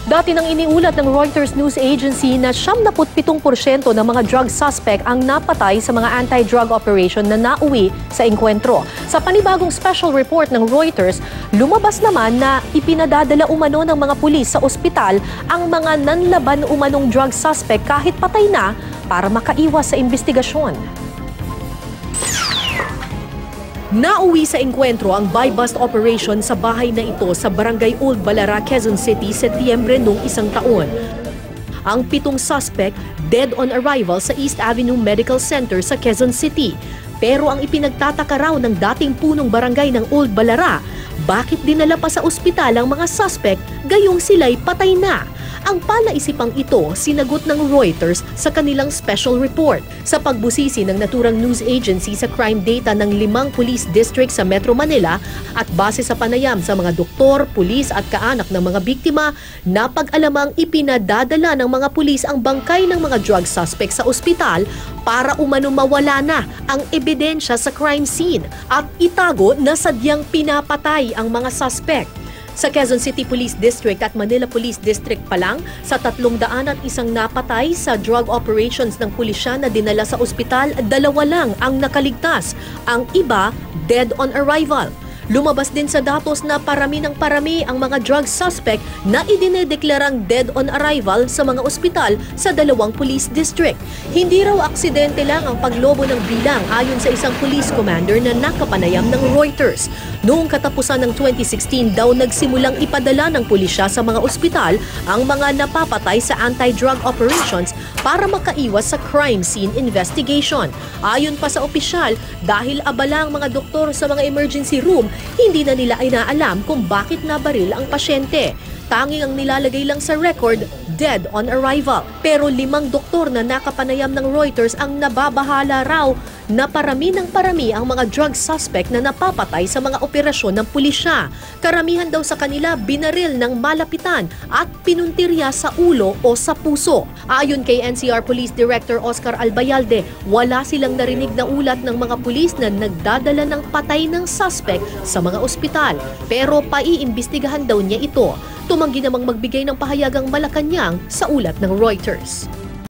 Dati nang iniulat ng Reuters News Agency na 77% ng mga drug suspect ang napatay sa mga anti-drug operation na nauwi sa engkwentro. Sa panibagong special report ng Reuters, lumabas naman na ipinadadala umano ng mga pulis sa ospital ang mga nanlaban umanong drug suspect kahit patay na para makaiwas sa investigasyon. Nauwi sa engkwentro ang buy-bust operation sa bahay na ito sa Barangay Old Balara, Quezon City, Setyembre noong isang taon. Ang 7 suspect dead on arrival sa East Avenue Medical Center sa Quezon City. Pero ang ipinagtataka raw ng dating punong barangay ng Old Balara, bakit dinala pa sa ospital ang mga suspect gayong sila'y patay na? Ang palaisipang ito sinagot ng Reuters sa kanilang special report. Sa pagbusisi ng naturang news agency sa crime data ng 5 police district sa Metro Manila at base sa panayam sa mga doktor, pulis at kaanak ng mga biktima, napag-alamang ipinadadala ng mga pulis ang bangkay ng mga drug suspect sa ospital para umano mawala na ang ebidensya sa crime scene at itago na sadyang pinapatay ang mga suspect. Sa Quezon City Police District at Manila Police District pa lang, sa 301 napatay sa drug operations ng pulisya na dinala sa ospital, 2 lang ang nakaligtas. Ang iba, dead on arrival. Lumabas din sa datos na parami ng parami ang mga drug suspect na idinedeklarang dead on arrival sa mga ospital sa 2 police district. Hindi raw aksidente lang ang paglobo ng bilang ayon sa isang police commander na nakapanayam ng Reuters. Noong katapusan ng 2016 daw nagsimulang ipadala ng pulisya sa mga ospital ang mga napapatay sa anti-drug operations para makaiwas sa crime scene investigation. Ayon pa sa opisyal, dahil abala ang mga doktor sa mga emergency room, hindi na nila ay naalam kung bakit nabaril ang pasyente. Tanging ang nilalagay lang sa record, dead on arrival. Pero 5 doktor na nakapanayam ng Reuters ang nababahala raw na parami ng parami ang mga drug suspect na napapatay sa mga operasyon ng pulisya. Karamihan daw sa kanila binaril ng malapitan at pinuntirya sa ulo o sa puso. Ayon kay NCR Police Director Oscar Albayalde, wala silang narinig na ulat ng mga pulis na nagdadala ng patay ng suspect sa mga ospital. Pero paiimbestigahan daw niya ito. Tumanggi namang magbigay ng pahayagang Malacanang sa ulat ng Reuters.